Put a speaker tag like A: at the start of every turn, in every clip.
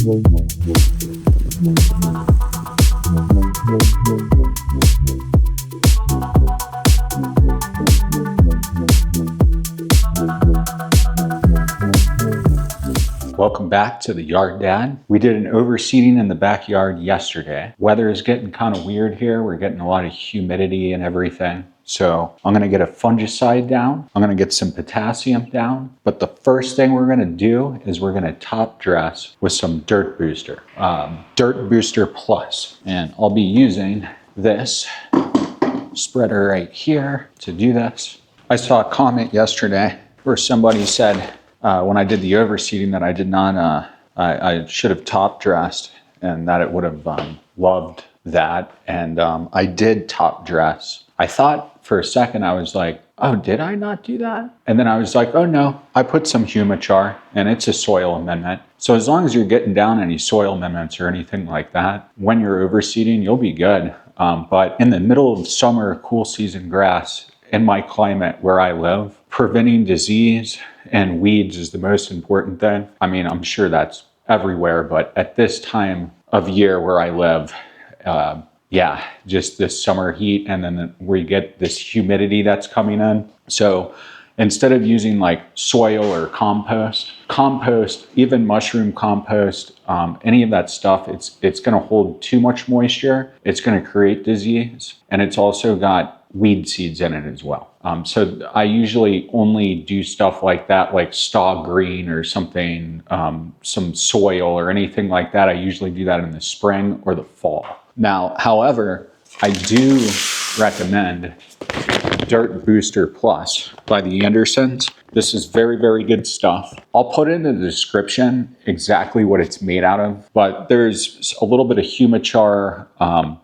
A: Welcome back to the Yard Dad. We did an overseeding in the backyard yesterday. Weather is getting kind of weird here. We're getting a lot of humidity and everything. So I'm gonna get a fungicide down. I'm gonna get some potassium down. But the first thing we're gonna do is we're gonna top dress with some Dirt Booster. Dirt Booster Plus. And I'll be using this spreader right here to do this. I saw a comment yesterday where somebody said, when I did the overseeding that I did not, I should have top dressed and that it would have loved that. And I did top dress. I thought for a second, I was like, oh, did I not do that? And then I was like, oh no, I put some humic and it's a soil amendment. So as long as you're getting down any soil amendments or anything like that, when you're overseeding, you'll be good. But in the middle of summer, cool season grass, in my climate where I live, preventing disease and weeds is the most important thing. I mean, I'm sure that's everywhere, but at this time of year where I live, yeah, just this summer heat and then we get this humidity that's coming in. So instead of using like soil or compost, even mushroom compost, any of that stuff, it's gonna hold too much moisture. It's gonna create disease, and it's also got weed seeds in it as well. So I usually only do stuff like that, like stalk green or something, some soil or anything like that. I usually do that in the spring or the fall. Now, however, I do recommend Dirt Booster Plus by the Andersons. This is very, very good stuff. I'll put in the description exactly what it's made out of, but there's a little bit of humic,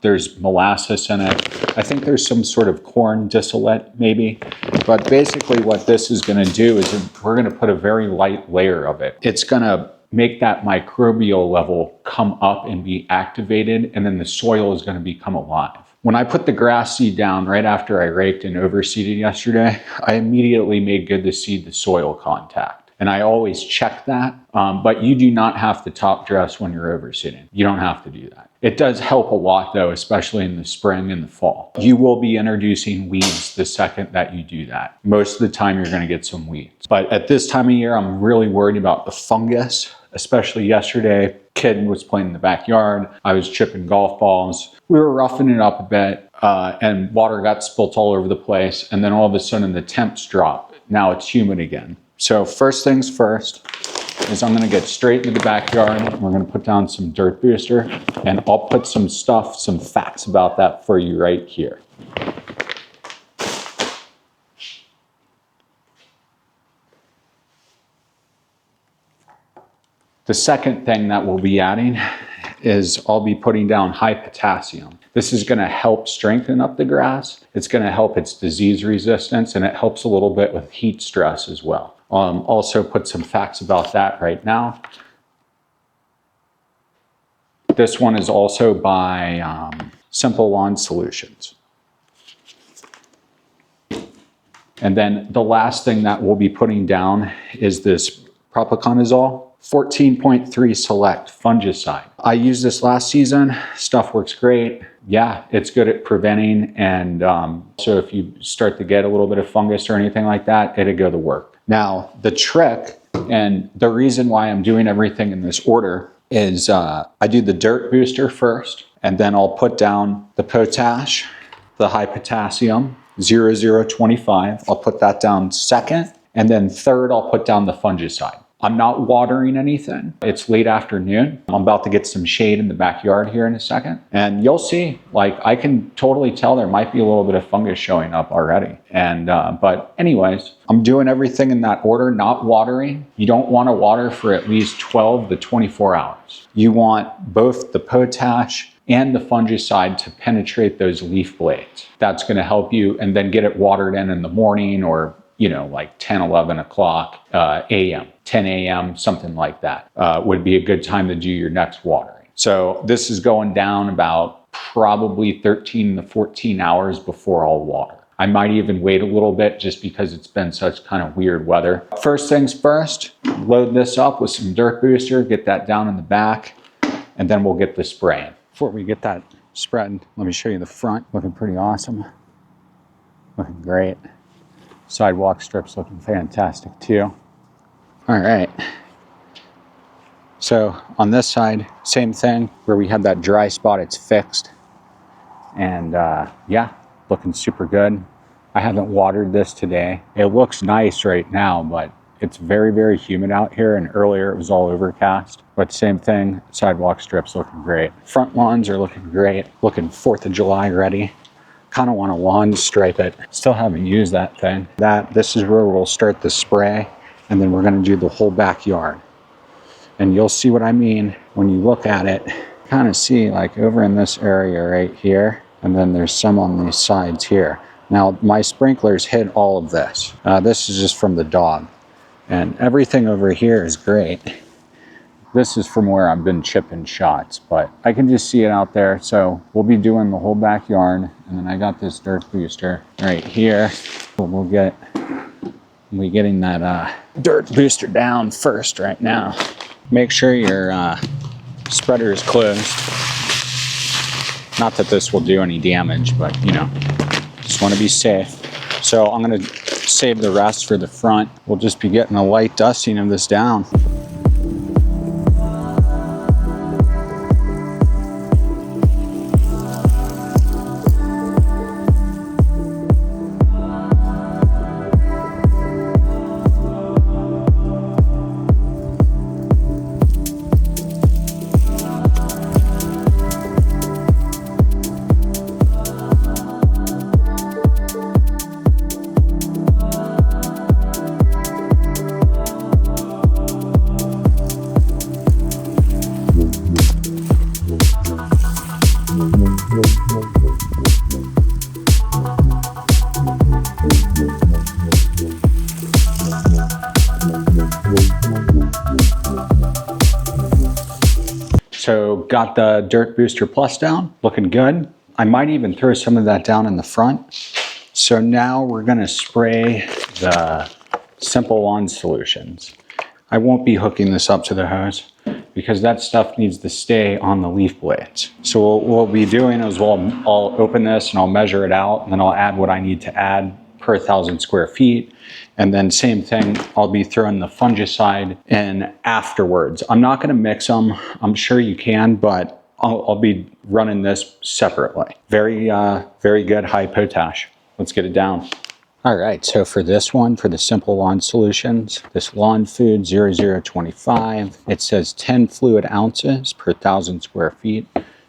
A: there's molasses in it. I think there's some sort of corn distillate maybe, but basically what this is gonna do is we're gonna put a very light layer of it. It's gonna make that microbial level come up and be activated, and then the soil is gonna become alive. When I put the grass seed down right after I raked and overseeded yesterday, I immediately made good to seed the soil contact. And I always check that, but you do not have to top dress when you're overseeding. You don't have to do that. It does help a lot though, especially in the spring and the fall. You will be introducing weeds the second that you do that. Most of the time you're gonna get some weeds. But at this time of year, I'm really worried about the fungus, especially yesterday. Kid was playing in the backyard. I was chipping golf balls. We were roughing it up a bit and water got spilt all over the place. And then all of a sudden the temps dropped. Now it's humid again. So first things first is I'm gonna get straight into the backyard. We're gonna put down some Dirt Booster and I'll put some stuff, some facts about that for you right here. The second thing that we'll be adding is I'll be putting down high potassium. This is gonna help strengthen up the grass. It's gonna help its disease resistance, and it helps a little bit with heat stress as well. Also put some facts about that right now. This one is also by Simple Lawn Solutions. And then the last thing that we'll be putting down is this Propiconazole 14.3 Select Fungicide. I used this last season. Stuff works great. Yeah, it's good at preventing. And so if you start to get a little bit of fungus or anything like that, it'll go to work. Now, the trick and the reason why I'm doing everything in this order is I do the Dirt Booster first, and then I'll put down the potash, the high potassium, 0025. I'll put that down second. And then third, I'll put down the fungicide. I'm not watering anything. It's late afternoon. I'm about to get some shade in the backyard here in a second. And you'll see, like, I can totally tell there might be a little bit of fungus showing up already. And, but anyways, I'm doing everything in that order, not watering. You don't want to water for at least 12 to 24 hours. You want both the potash and the fungicide to penetrate those leaf blades. That's going to help you, and then get it watered in the morning, or you know, like 10, 11 o'clock a.m., 10 a.m., something like that would be a good time to do your next watering. So this is going down about probably 13 to 14 hours before I'll water. I might even wait a little bit just because it's been such kind of weird weather. First things first, load this up with some dirt booster, get that down in the back, and then we'll get the spraying. Before we get that spread, let me show you the front. Looking pretty awesome. Looking great. Sidewalk strips looking fantastic too. All right. So on this side, same thing, where we had that dry spot, it's fixed. And yeah, looking super good. I haven't watered this today. It looks nice right now, but it's very, very humid out here, and earlier it was all overcast. But same thing, sidewalk strips looking great. Front lawns are looking great, looking 4th of July ready. Kind of want to lawn stripe it. Still haven't used that thing. This is where we'll start the spray, and then we're going to do the whole backyard. And you'll see what I mean when you look at it. Kind of see like over in this area right here, and then there's some on these sides here. Now my sprinklers hit all of this. This is just from the dog, and everything over here is great. This is from where I've been chipping shots, but I can just see it out there. So we'll be doing the whole backyard, and then I got this dirt booster right here. We'll be getting that dirt booster down first right now. Make sure your spreader is closed. Not that this will do any damage, but you know, just want to be safe. So I'm going to save the rest for the front. We'll just be getting a light dusting of this down. So got the Dirt Booster Plus down, looking good. I might even throw some of that down in the front. So now we're gonna spray the Simple Lawn Solutions. I won't be hooking this up to the hose because that stuff needs to stay on the leaf blades. So what we'll be doing is I'll open this and I'll measure it out, and then I'll add what I need to add per 1,000 square feet. And then same thing, I'll be throwing the fungicide in afterwards. I'm not gonna mix them. I'm sure you can, but I'll be running this separately. Very good, high potash. Let's get it down. All right, so for this one, for the Simple Lawn Solutions, this Lawn Food 0025, it says 10 fluid ounces per 1,000 square feet.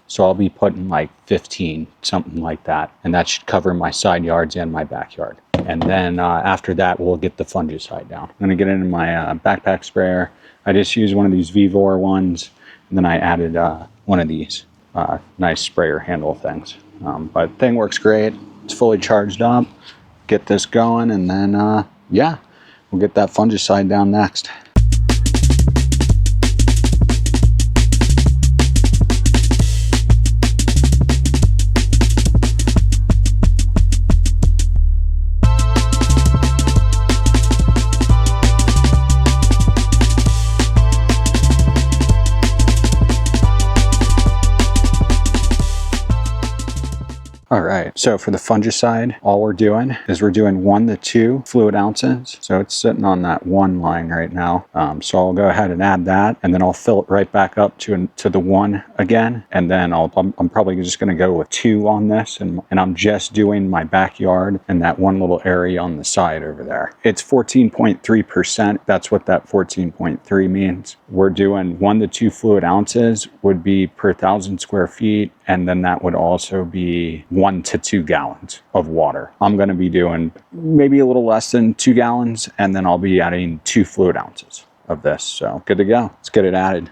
A: So I'll be putting like 15, something like that. And that should cover my side yards and my backyard. And then after that, we'll get the fungicide down. I'm gonna get it in my backpack sprayer. I just used one of these Vivor ones, and then I added one of these nice sprayer handle things. But the thing works great. It's fully charged up. Get this going, and then yeah, we'll get that fungicide down next. All right, so for the fungicide, all we're doing is we're doing 1 to 2 fluid ounces. So it's sitting on that 1 line right now. So I'll go ahead and add that, and then I'll fill it right back up to the 1 again. And then I'm probably just gonna go with 2 on this, and I'm just doing my backyard and that one little area on the side over there. It's 14.3%. That's what that 14.3 means. We're doing 1 to 2 fluid ounces would be per 1,000 square feet. And then that would also be 1 to 2 gallons of water. I'm gonna be doing maybe a little less than 2 gallons, and then I'll be adding 2 fluid ounces of this. So good to go, let's get it added.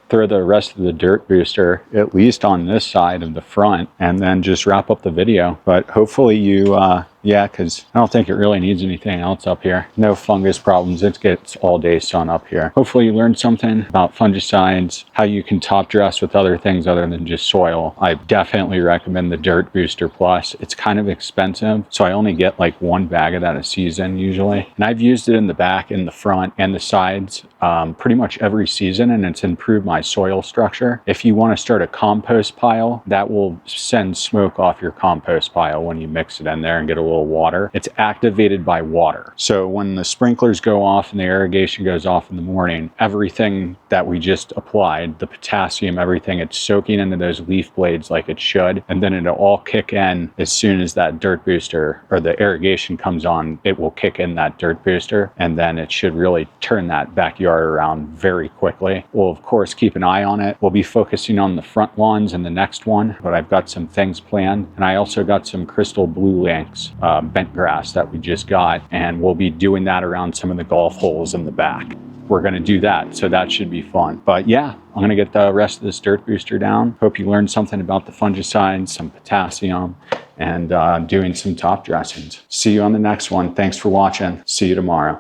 A: throw the rest of the dirt booster at least on this side of the front, and then just wrap up the video. But hopefully you yeah, because I don't think it really needs anything else up here. No fungus problems. It gets all day sun up here. Hopefully you learned something about fungicides, how you can top dress with other things other than just soil. I definitely recommend the Dirt Booster Plus. It's kind of expensive, so I only get like 1 bag of that a season usually. And I've used it in the back, in the front, and the sides pretty much every season, and it's improved my soil structure. If you want to start a compost pile, that will send smoke off your compost pile when you mix it in there and get a little water. It's activated by water. So when the sprinklers go off and the irrigation goes off in the morning, everything that we just applied, the potassium, everything, it's soaking into those leaf blades like it should. And then it'll all kick in as soon as that dirt booster or the irrigation comes on. It will kick in that dirt booster, and then it should really turn that backyard around very quickly. We'll of course keep an eye on it. We'll be focusing on the front lawns in the next one, but I've got some things planned. And I also got some crystal blue lynx bent grass that we just got, and we'll be doing that around some of the golf holes in the back. We're going to do that, so that should be fun. But yeah, I'm going to get the rest of this dirt booster down. Hope you learned something about the fungicides, some potassium, and doing some top dressings. See you on the next one. Thanks for watching. See you tomorrow.